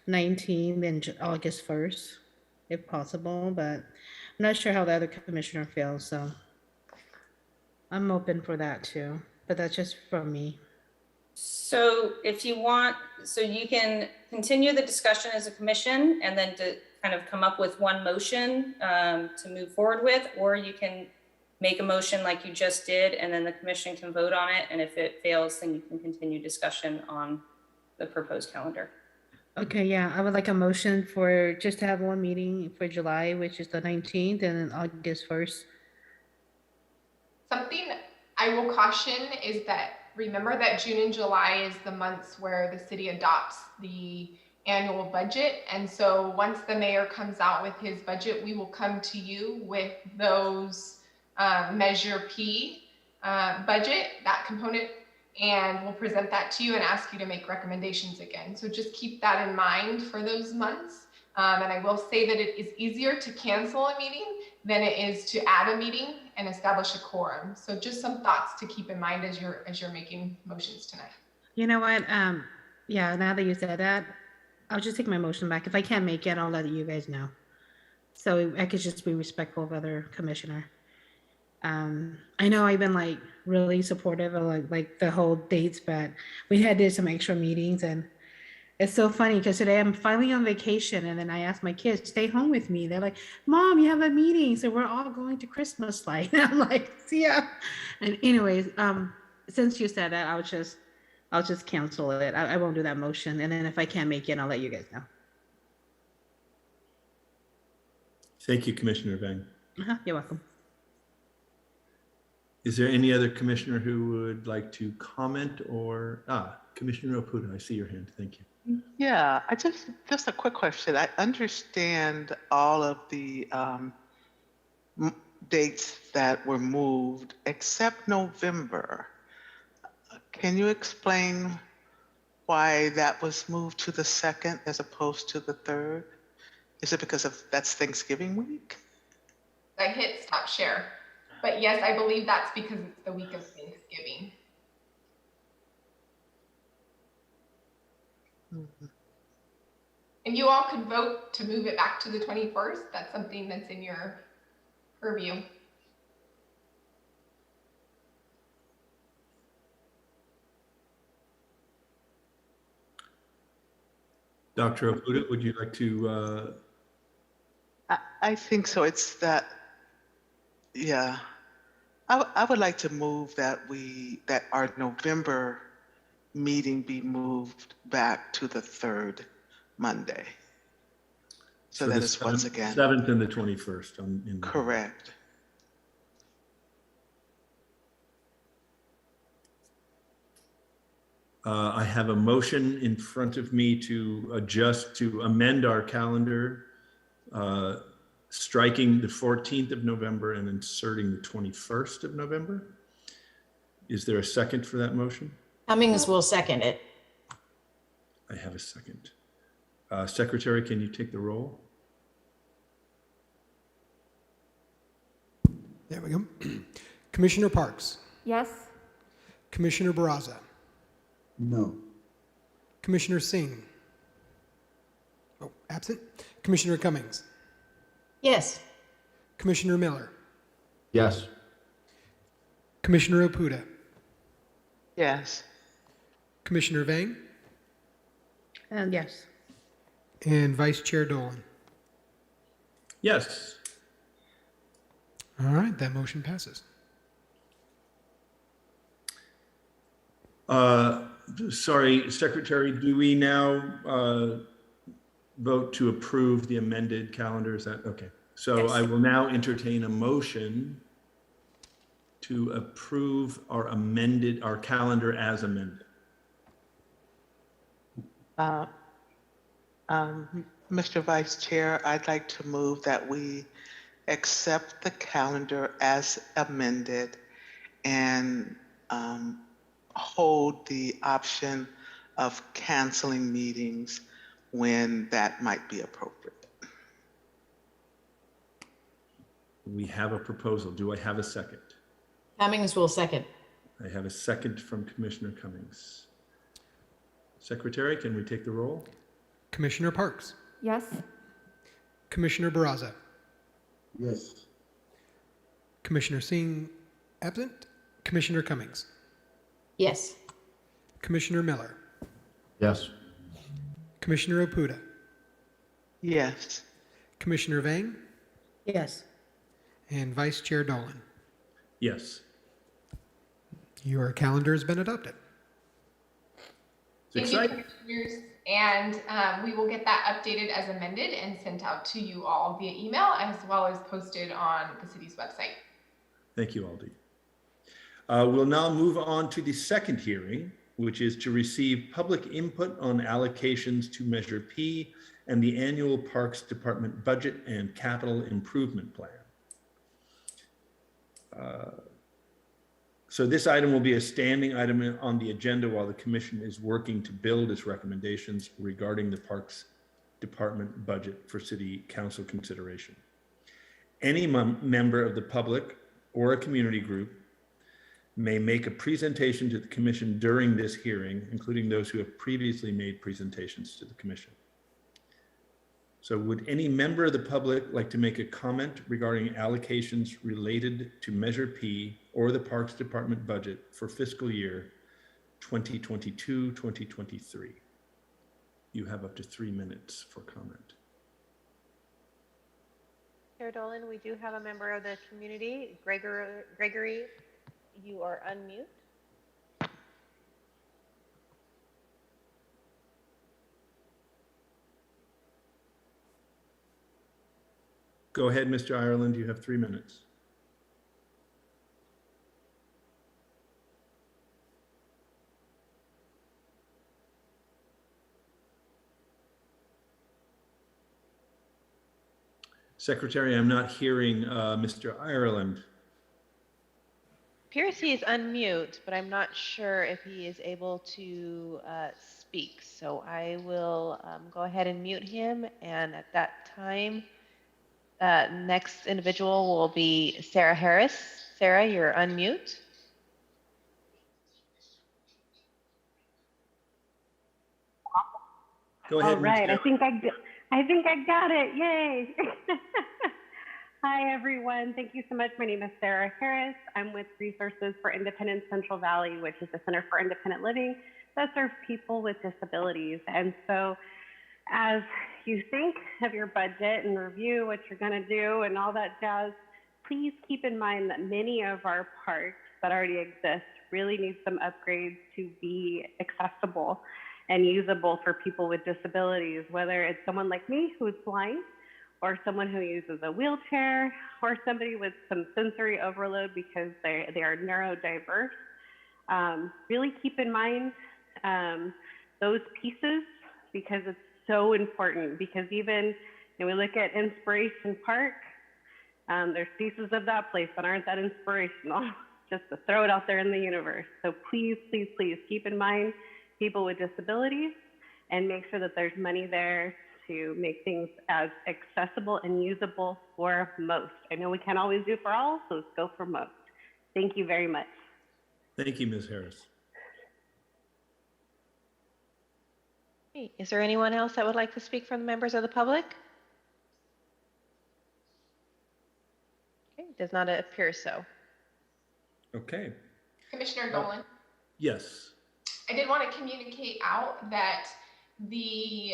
19th and August 1st, if possible. But I'm not sure how the other commissioner feels, so I'm open for that too. But that's just from me. So if you want, so you can continue the discussion as a commission and then to kind of come up with one motion to move forward with, or you can make a motion like you just did, and then the commission can vote on it. And if it fails, then you can continue discussion on the proposed calendar. Okay, yeah, I would like a motion for just to have one meeting for July, which is the 19th, and then August 1st. Something I will caution is that remember that June and July is the months where the city adopts the annual budget. And so once the mayor comes out with his budget, we will come to you with those Measure P budget, that component, and we'll present that to you and ask you to make recommendations again. So just keep that in mind for those months. And I will say that it is easier to cancel a meeting than it is to add a meeting and establish a quorum. So just some thoughts to keep in mind as you're making motions tonight. You know what? Yeah, now that you said that, I'll just take my motion back. If I can't make it, I'll let you guys know. So I could just be respectful of other commissioner. I know I've been like really supportive of like the whole dates, but we did some extra meetings, and it's so funny because today I'm finally on vacation, and then I asked my kids, stay home with me. They're like, Mom, you have a meeting, so we're all going to Christmas light. I'm like, see ya. And anyways, since you said that, I'll just cancel it. I won't do that motion, and then if I can't make it, I'll let you guys know. Thank you, Commissioner Vang. You're welcome. Is there any other commissioner who would like to comment or, Commissioner Oputa, I see your hand. Thank you. Yeah, I just a quick question. I understand all of the dates that were moved except November. Can you explain why that was moved to the 2nd as opposed to the 3rd? Is it because that's Thanksgiving week? I hit stop share. But yes, I believe that's because it's the week of Thanksgiving. Mm-hmm. And you all could vote to move it back to the 21st. That's something that's in your purview. Dr. Oputa, would you like to? I think so. It's that, yeah. I would like to move that our November meeting be moved back to the 3rd Monday. So that is once again. 7th and the 21st. Correct. I have a motion in front of me to amend our calendar, striking the 14th of November and inserting the 21st of November. Is there a second for that motion? Cummings will second it. I have a second. Secretary, can you take the roll? There we go. Commissioner Parks. Yes. Commissioner Barraza. No. Commissioner Singh. Oh, absent. Commissioner Cummings. Yes. Commissioner Miller. Yes. Commissioner Oputa. Yes. Commissioner Vang. Yes. And Vice Chair Dolan. Yes. All right, that motion passes. Sorry, Secretary, do we now vote to approve the amended calendar? Is that okay? So Yes. I will now entertain a motion to approve our calendar as amended. Mr. Vice Chair, I'd like to move that we accept the calendar as amended and hold the option of canceling meetings when that might be appropriate. We have a proposal. Do I have a second? Cummings will second. I have a second from Commissioner Cummings. Secretary, can we take the roll? Commissioner Parks. Yes. Commissioner Barraza. Yes. Commissioner Singh, absent. Commissioner Cummings. Yes. Commissioner Miller. Yes. Commissioner Oputa. Yes. Commissioner Vang. Yes. And Vice Chair Dolan. Yes. Your calendar has been adopted. It's Thank you, exciting. Commissioners. And we will get that updated as amended and sent out to you all via email as well as posted on the city's website. Thank you, Aldi. We'll now move on to the second hearing which is to receive public input on allocations to Measure P and the annual Parks Department budget and capital improvement plan. So this item will be a standing item on the agenda while the commission is working to build its recommendations regarding the Parks Department budget for City Council consideration. Any member of the public or a community group may make a presentation to the commission during this hearing, including those who have previously made presentations to the commission. So would any member of the public like to make a comment regarding allocations related to Measure P or the Parks Department budget for fiscal year 2022-2023? You have up to 3 minutes for comment. Chair Dolan, we do have a member of the community, Gregory, you are unmute. Go ahead, Mr. Ireland, you have 3 minutes. Secretary, I'm not hearing Mr. Ireland. Appears he is unmute, but I'm not sure if he is able to speak. So I will go ahead and mute him. And at that time, next individual will be Sarah Harris. Sarah, you're unmute. Go ahead. All right, I think I got it. Yay! Hi, everyone. Thank you so much. My name is Sarah Harris. I'm with Resources for Independence Central Valley, which is a center for independent living that serves people with disabilities. And so as you think of your budget and review what you're going to do and all that jazz, please keep in mind that many of our parks that already exist really need some upgrades to be accessible and usable for people with disabilities, whether it's someone like me who's blind, or someone who uses a wheelchair, or somebody with some sensory overload because they are neurodiverse. Really keep in mind those pieces, because it's so important. Because even when we look at Inspiration Park, there's pieces of that place that aren't that inspirational, just to throw it out there in the universe. So please, please, please keep in mind people with disabilities and make sure that there's money there to make things as accessible and usable for most. I know we can't always do for all, so let's go for most. Thank you very much. Thank you, Ms. Harris. Hey, is there anyone else that would like to speak from the members of the public? Okay, does not appear so. Okay. Commissioner Dolan, Yes. I did want to communicate out that the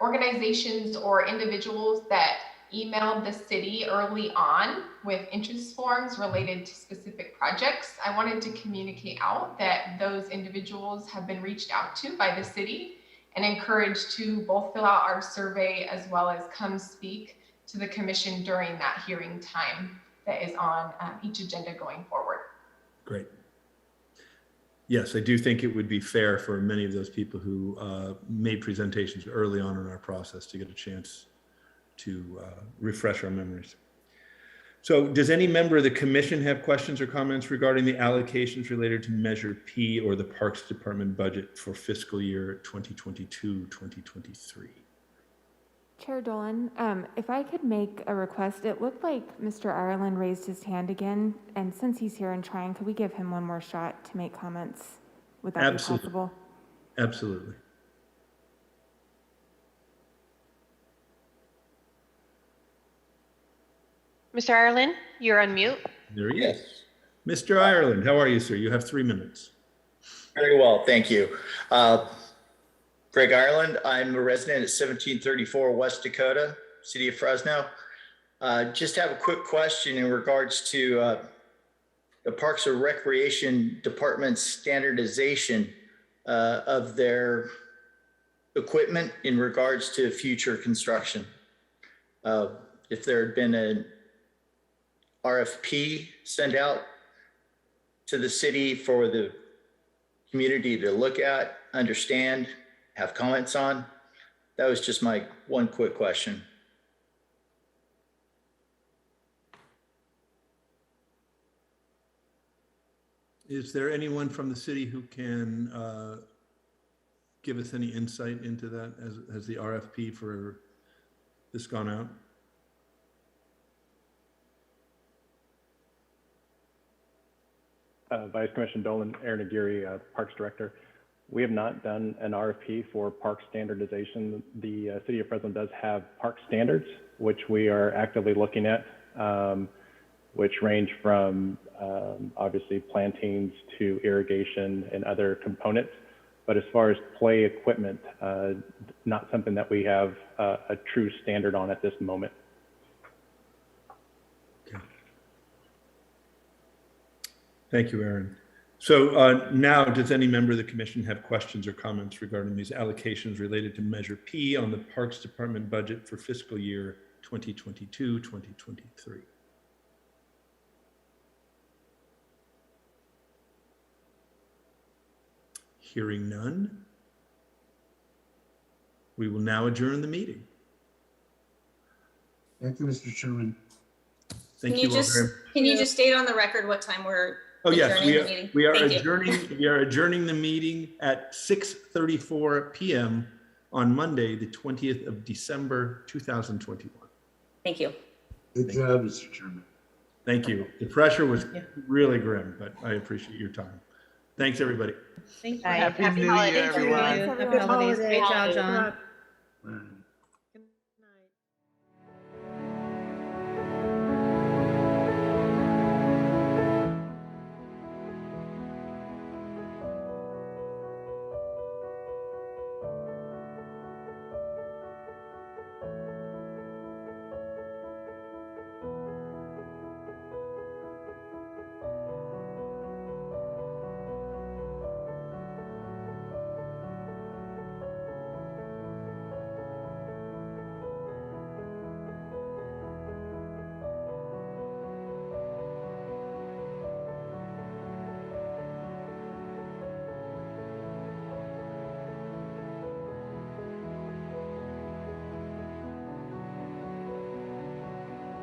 organizations or individuals that emailed the city early on with interest forms related to specific projects, I wanted to communicate out that those individuals have been reached out to by the city and encouraged to both fill out our survey as well as come speak to the commission during that hearing time that is on each agenda going forward. Great. Yes, I do think it would be fair for many of those people who made presentations early on in our process to get a chance to refresh our memories. So does any member of the commission have questions or comments regarding the allocations related to Measure P or the Parks Department budget for fiscal year 2022-2023? Chair Dolan, if I could make a request, it looked like Mr. Ireland raised his hand again, and since he's here and trying, could we give him one more shot to make comments? Would that be possible? Absolutely. Mr. Ireland, you're on mute. There he is. Mr. Ireland, how are you, sir? You have 3 minutes. Very well, thank you. Greg Ireland, I'm a resident at 1734 West Dakota, City of Fresno. Just have a quick question in regards to the Parks and Recreation Department's standardization of their equipment in regards to future construction. If there had been an RFP sent out to the city for the community to look at, understand, have comments on? That was just my one quick question. Is there anyone from the city who can give us any insight into that? Has the RFP for this gone out? Vice Commissioner Dolan, Aaron Aguirre, Parks Director. We have not done an RFP for park standardization. The City of Fresno does have park standards, which we are actively looking at, which range from obviously plantings to irrigation and other components. But as far as play equipment, not something that we have a true standard on at this moment. Thank you, Aaron. So now, does any member of the commission have questions or comments regarding these allocations related to Measure P on the Parks Department budget for fiscal year 2022-2023? Hearing none, we will now adjourn the meeting. Thank you, Mr. Chairman. Thank Can you you all just, very can you just state on the record what time we're Oh yes, adjourning the meeting? we are Thank you. adjourning the meeting at 6:34 p.m. on Monday, the 20th of December, 2021. Thank you. Good job, Mr. Chairman. Thank you. The pressure was really grim, but I appreciate your time. Thanks, everybody. Thank you. Bye. Happy New holidays, Year, everyone. Thanks, everyone. Good holidays. Great job, John.